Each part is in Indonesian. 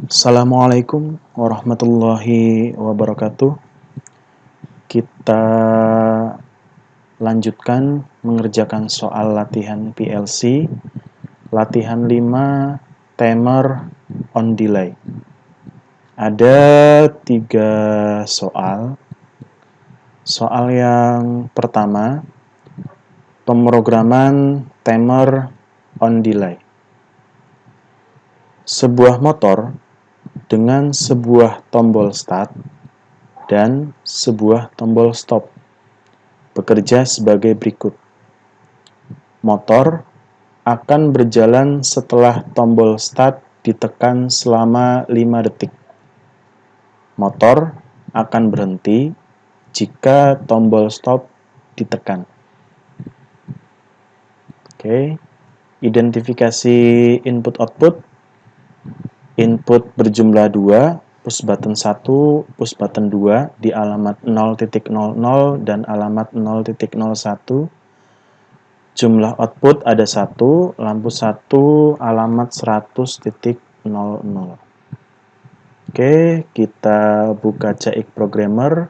Assalamualaikum warahmatullahi wabarakatuh. Kita lanjutkan mengerjakan soal latihan PLC, latihan 5, timer on delay. Ada 3 soal. Soal yang pertama, pemrograman timer on delay. Sebuah motor dengan sebuah tombol start dan sebuah tombol stop bekerja sebagai berikut. Motor akan berjalan setelah tombol start ditekan selama 5 detik. Motor akan berhenti jika tombol stop ditekan. Oke. Identifikasi input-output. Input berjumlah 2, push button 1, push button 2 di alamat 0.00 dan alamat 0.01. Jumlah output ada 1, lampu 1, alamat 100.00. Oke, kita buka CX Programmer,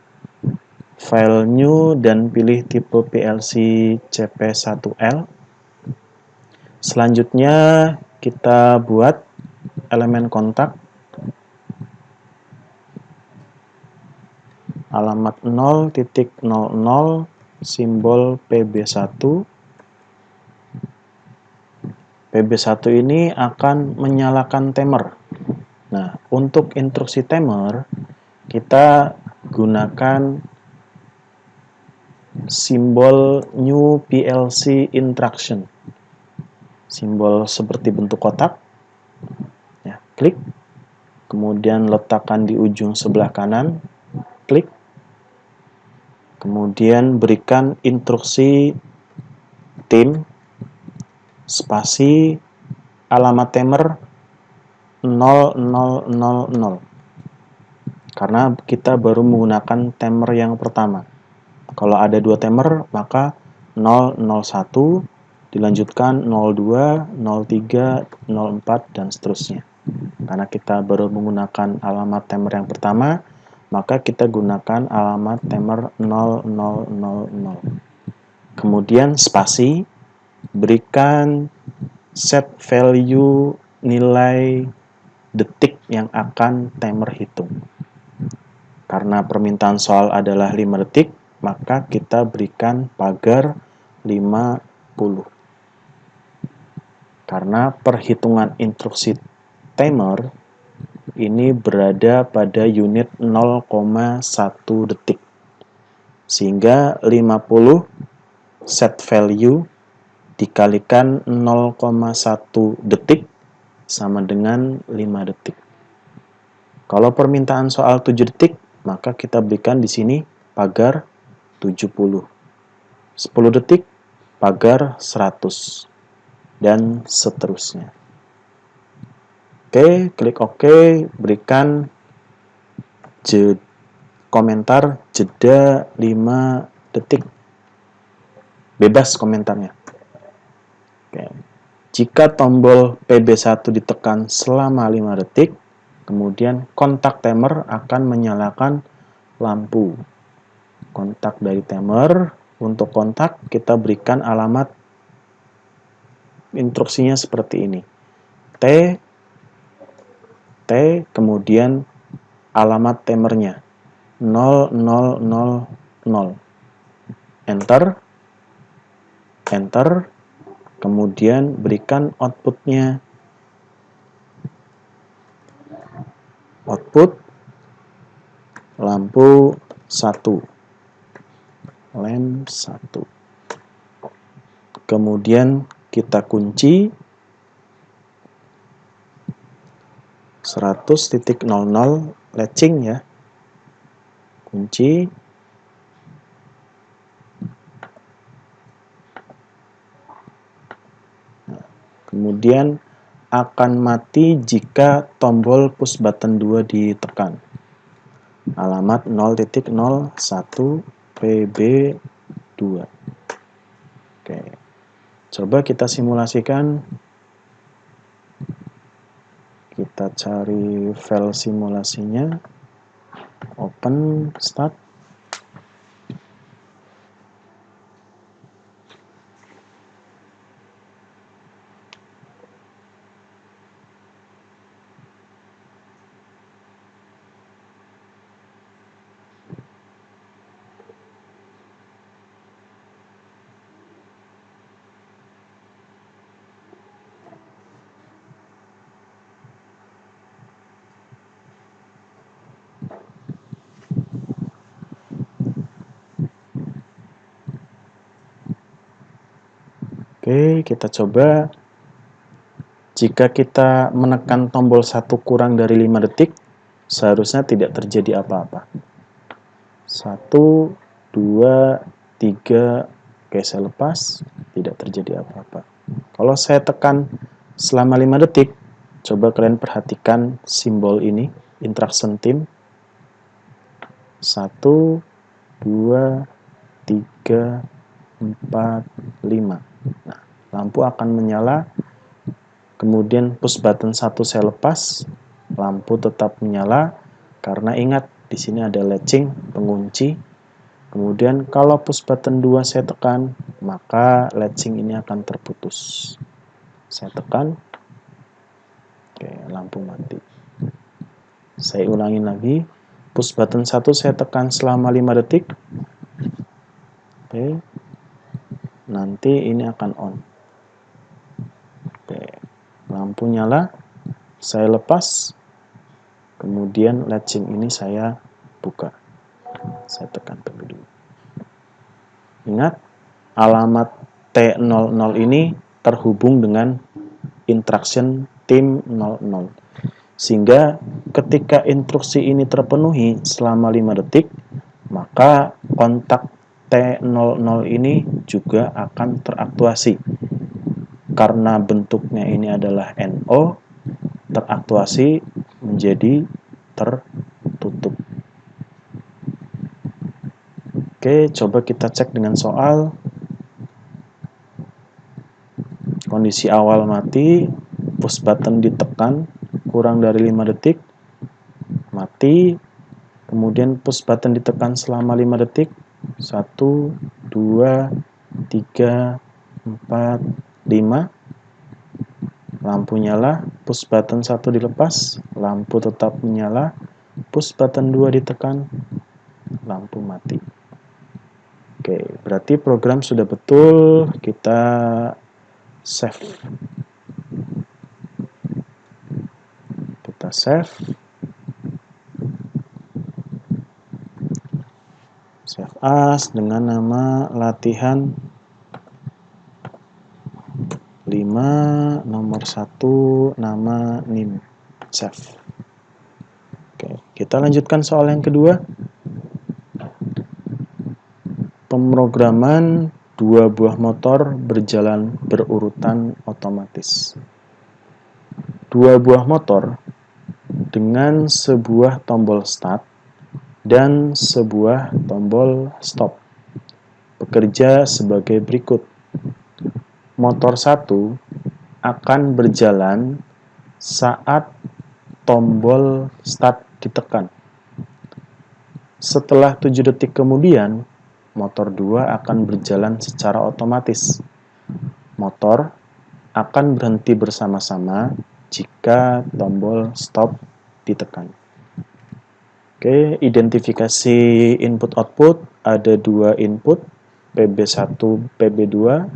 file new dan pilih tipe PLC CP1L. Selanjutnya kita buat elemen kontak alamat 0.00 simbol PB1. PB1 ini akan menyalakan timer. Nah, untuk instruksi timer kita gunakan simbol new PLC instruction. Simbol seperti bentuk kotak. Ya, klik. Kemudian letakkan di ujung sebelah kanan, klik. Kemudian berikan instruksi tim, spasi, alamat timer 0000. Karena kita baru menggunakan timer yang pertama. Kalau ada 2 timer, maka 001, dilanjutkan 02, 03, 04, dan seterusnya. Karena kita baru menggunakan alamat timer yang pertama, maka kita gunakan alamat timer 0000. Kemudian spasi, berikan set value nilai detik yang akan timer hitung. Karena permintaan soal adalah 5 detik, maka kita berikan pagar 50. Karena perhitungan instruksi timer ini berada pada unit 0,1 detik. Sehingga 50 set value dikalikan 0,1 detik sama dengan 5 detik. Kalau permintaan soal 7 detik, maka kita berikan di sini pagar 70. 10 detik, pagar 100. Dan seterusnya. Oke, klik OK, berikan komentar jeda 5 detik. Bebas komentarnya. Oke. Jika tombol PB1 ditekan selama 5 detik, kemudian kontak timer akan menyalakan lampu. Kontak dari timer, untuk kontak kita berikan alamat instruksinya seperti ini. T, kemudian alamat timernya 0000. Enter, kemudian berikan outputnya. Output lampu 1, lamp 1. Kemudian kita kunci 100.00 latching ya. Kunci. Nah, kemudian akan mati jika tombol push button 2 ditekan. Alamat 0.01 PB2. Oke. Coba kita simulasikan. Kita cari file simulasinya, open, start. Oke, kita coba. Jika kita menekan tombol 1 kurang dari 5 detik, seharusnya tidak terjadi apa-apa. 1, 2, 3, oke saya lepas, tidak terjadi apa-apa. Kalau saya tekan selama 5 detik, coba kalian perhatikan simbol ini, interaction team. 1, 2, 3, 4, 5. Nah, lampu akan menyala, kemudian push button 1 saya lepas, lampu tetap menyala, karena ingat di sini ada latching, pengunci. Kemudian kalau push button 2 saya tekan, maka latching ini akan terputus. Saya tekan, oke, lampu mati. Saya ulangi lagi, push button 1 saya tekan selama 5 detik, oke, nanti ini akan on. Oke, lampu nyala, saya lepas, kemudian latching ini saya buka. Saya tekan dulu. Ingat, alamat T00 ini terhubung dengan interaction team 00. Sehingga ketika instruksi ini terpenuhi selama 5 detik, maka kontak T00 ini juga akan teraktuasi. Karena bentuknya ini adalah NO, teraktuasi menjadi tertutup. Oke, coba kita cek dengan soal. Kondisi awal mati, push button ditekan, kurang dari 5 detik, mati. Kemudian push button ditekan selama 5 detik, 1, 2, 3, 4, 5. Lampu nyala, push button 1 dilepas, lampu tetap menyala, push button 2 ditekan, lampu mati. Oke, berarti program sudah betul, kita save. Kita save. Save as dengan nama latihan 5 nomor 1 nama NIM. Save. Oke, kita lanjutkan soal yang kedua. Pemrograman 2 buah motor berjalan berurutan otomatis. 2 buah motor dengan sebuah tombol start dan sebuah tombol stop bekerja sebagai berikut. Motor 1 akan berjalan saat tombol start ditekan. Setelah 7 detik kemudian, motor 2 akan berjalan secara otomatis. Motor akan berhenti bersama-sama jika tombol stop ditekan. Oke, identifikasi input-output, ada 2 input, PB1, PB2,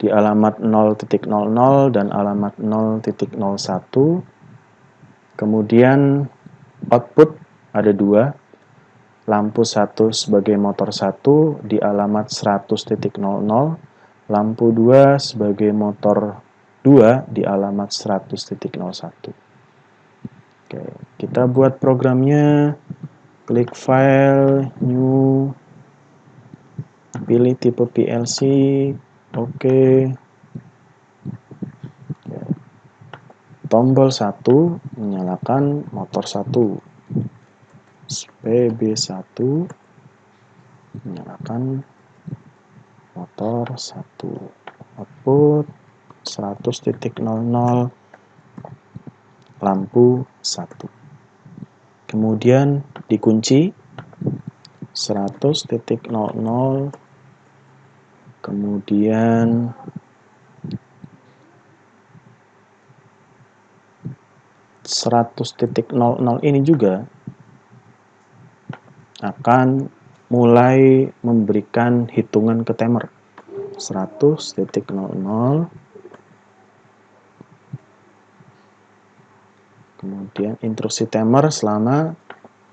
di alamat 0.00 dan alamat 0.01. Kemudian output ada 2, lampu 1 sebagai motor 1 di alamat 100.00, lampu 2 sebagai motor 2 di alamat 100.01. Oke, kita buat programnya, klik file, new, pilih tipe PLC, oke. Tombol 1 menyalakan motor 1. PB1 menyalakan motor 1. Output 100.00. lampu 1. Kemudian dikunci 100.00, kemudian 100.00 ini juga akan mulai memberikan hitungan ke timer. 100.00, kemudian instruksi timer selama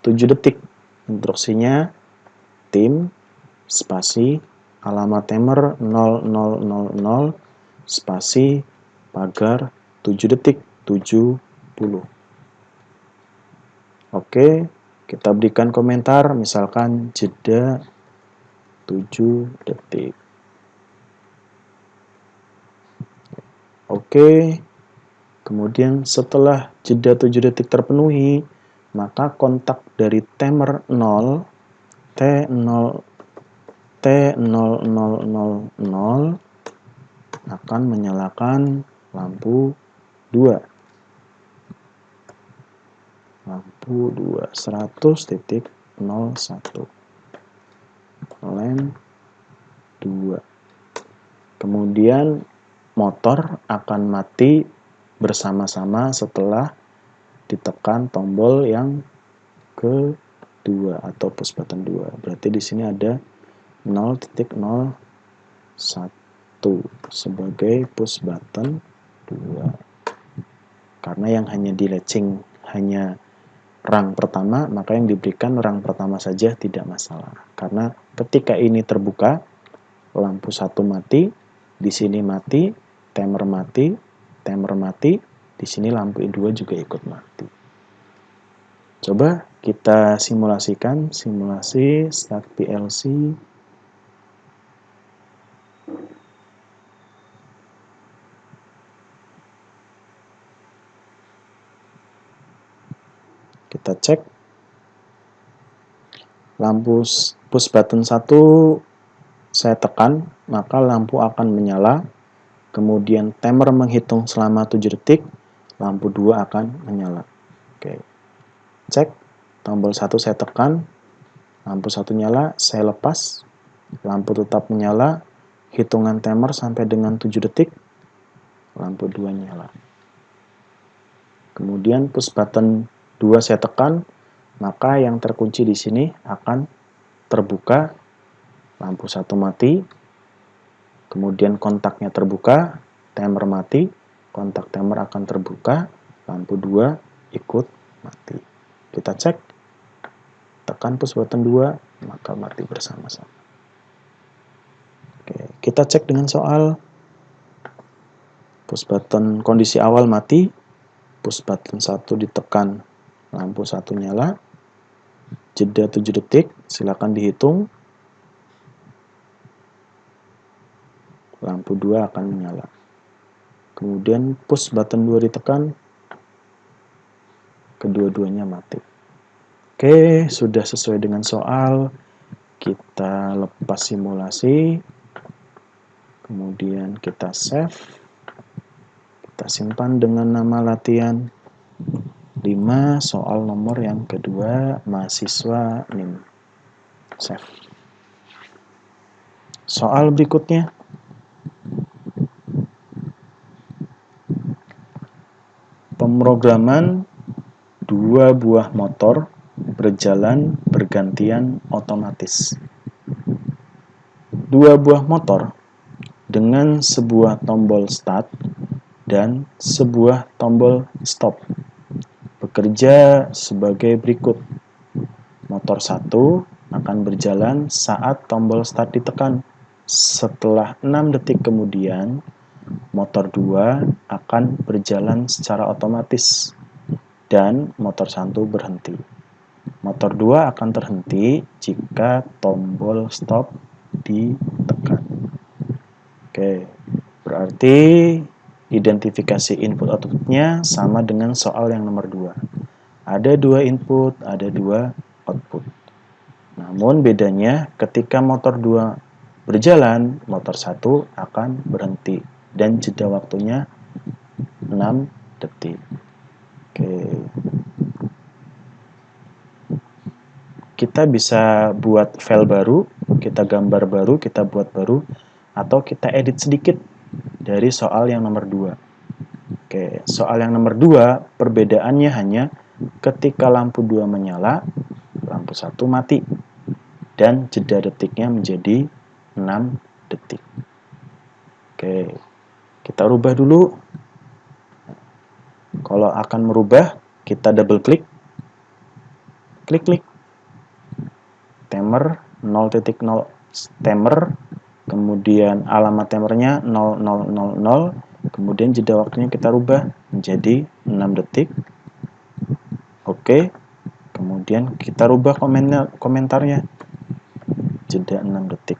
7 detik. Instruksinya tim spasi alamat timer 0000 spasi pagar 7 detik 70. Oke, kita berikan komentar misalkan jeda 7 detik. Oke, kemudian setelah jeda 7 detik terpenuhi, maka kontak dari timer 0 T0 T0000 akan menyalakan lampu 2. Lampu 2 100.01 lem 2. Kemudian motor akan mati bersama-sama setelah ditekan tombol yang kedua atau push button 2. Berarti di sini ada 0.01 sebagai push button 2. Karena yang hanya di latching hanya rang pertama, maka yang diberikan rang pertama saja tidak masalah. Karena ketika ini terbuka, lampu 1 mati, di sini mati, timer mati, di sini lampu 2 juga ikut mati. Coba kita simulasikan, simulasi start PLC. Kita cek. Lampu push button 1 saya tekan, maka lampu akan menyala. Kemudian timer menghitung selama 7 detik, lampu 2 akan menyala. Oke. Cek, tombol 1 saya tekan, lampu 1 nyala, saya lepas, lampu tetap menyala, hitungan timer sampai dengan 7 detik, lampu 2 nyala. Kemudian push button 2 saya tekan, maka yang terkunci di sini akan terbuka, lampu 1 mati, kemudian kontaknya terbuka, timer mati, kontak timer akan terbuka, lampu 2 ikut mati. Kita cek, tekan push button 2, maka mati bersama-sama. Oke, kita cek dengan soal push button kondisi awal mati, push button 1 ditekan, lampu 1 nyala, jeda 7 detik, silakan dihitung, lampu 2 akan menyala. Kemudian push button 2 ditekan, kedua-duanya mati. Oke, sudah sesuai dengan soal. Kita lepas simulasi, kemudian kita save, kita simpan dengan nama latihan 5, soal nomor yang kedua, mahasiswa NIM. Save. Soal berikutnya. Pemrograman 2 buah motor berjalan bergantian otomatis. 2 buah motor dengan sebuah tombol start dan sebuah tombol stop bekerja sebagai berikut. Motor 1 akan berjalan saat tombol start ditekan. Setelah 6 detik kemudian, motor 2 akan berjalan secara otomatis dan motor 1 berhenti. Motor 2 akan terhenti jika tombol stop ditekan. Oke, berarti identifikasi input-outputnya sama dengan soal yang nomor 2. Ada 2 input, ada 2 output. Namun bedanya ketika motor 2 berjalan, motor 1 akan berhenti dan jeda waktunya 6 detik. Oke, kita bisa buat file baru, kita gambar baru, kita buat baru, atau kita edit sedikit dari soal yang nomor 2. Oke, soal yang nomor 2, perbedaannya hanya ketika lampu 2 menyala, lampu 1 mati, dan jeda detiknya menjadi 6 detik. Oke, kita rubah dulu. Kalau akan merubah, kita double klik, klik, timer 0.0 timer, kemudian alamat timernya 0000, kemudian jeda waktunya kita rubah menjadi 6 detik. Oke, kemudian kita rubah komentarnya, jeda 6 detik.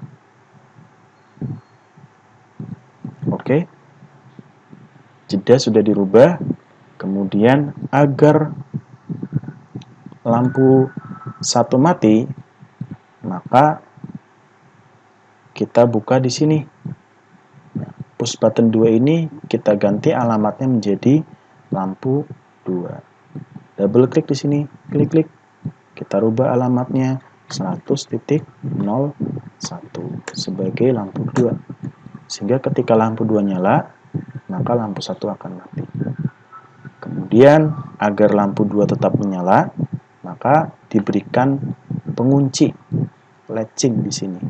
Oke, jeda sudah dirubah. Kemudian agar lampu 1 mati, maka kita buka di sini. Push button 2 ini kita ganti alamatnya menjadi lampu 2. Double klik di sini, klik. Kita rubah alamatnya 100.01 sebagai lampu 2. Sehingga ketika lampu 2 nyala, maka lampu 1 akan mati. Kemudian agar lampu 2 tetap menyala, maka diberikan pengunci latching di sini.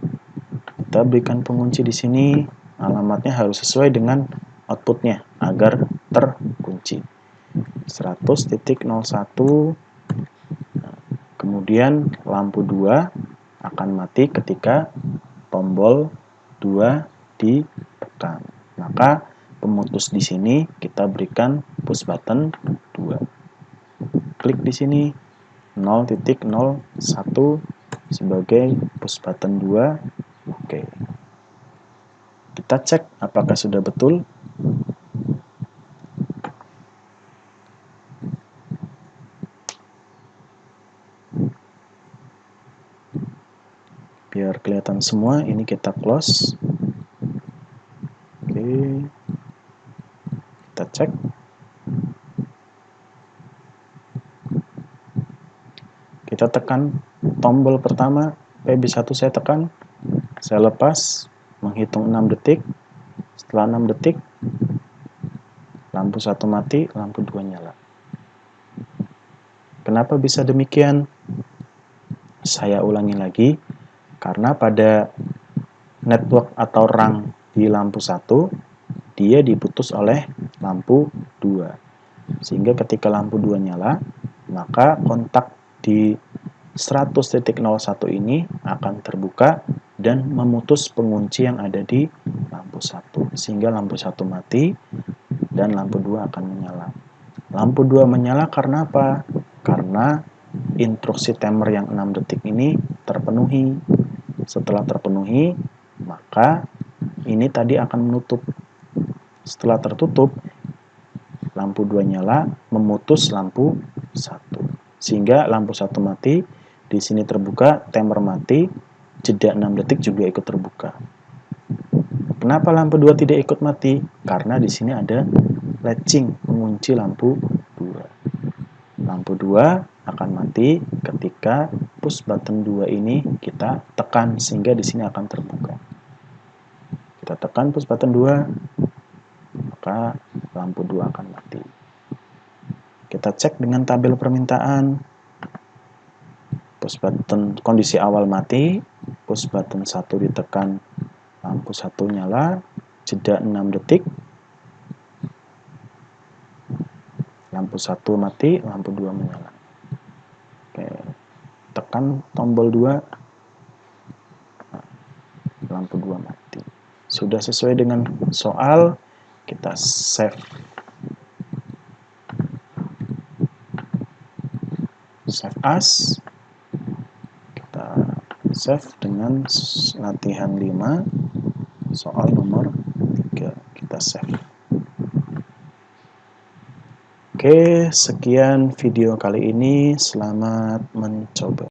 Kita berikan pengunci di sini, alamatnya harus sesuai dengan outputnya agar terkunci. 100.01. Kemudian lampu 2 akan mati ketika tombol 2 ditekan. Maka pemutus di sini kita berikan push button 2. Klik di sini 0.01 sebagai push button 2. Oke. Kita cek apakah sudah betul. Biar kelihatan semua, ini kita close. Oke. Kita cek. Kita tekan tombol pertama, PB1 saya tekan, saya lepas, menghitung 6 detik. Setelah 6 detik, lampu 1 mati, lampu 2 nyala. Kenapa bisa demikian? Saya ulangi lagi, karena pada network atau rang di lampu 1, dia diputus oleh lampu 2. Sehingga ketika lampu 2 nyala, maka kontak di 100.01 ini akan terbuka dan memutus pengunci yang ada di lampu 1. Sehingga lampu 1 mati dan lampu 2 akan menyala. Lampu 2 menyala karena apa? Karena instruksi timer yang 6 detik ini terpenuhi. Setelah terpenuhi, maka ini tadi akan menutup. Setelah tertutup, lampu 2 nyala, memutus lampu 1. Sehingga lampu 1 mati, di sini terbuka, timer mati, jeda 6 detik juga ikut terbuka. Kenapa lampu 2 tidak ikut mati? Karena di sini ada latching, mengunci lampu 2. Lampu 2 akan mati ketika push button 2 ini kita tekan, sehingga di sini akan terbuka. Kita tekan push button 2, maka lampu 2 akan mati. Kita cek dengan tabel permintaan. Push button kondisi awal mati, push button 1 ditekan, lampu 1 nyala, jeda 6 detik, lampu 1 mati, lampu 2 menyala. Oke. Tekan tombol 2, lampu 2 mati. Sudah sesuai dengan soal, kita save. Save as. Kita save dengan latihan 5, soal nomor 3. Kita save. Oke, sekian video kali ini. Selamat mencoba.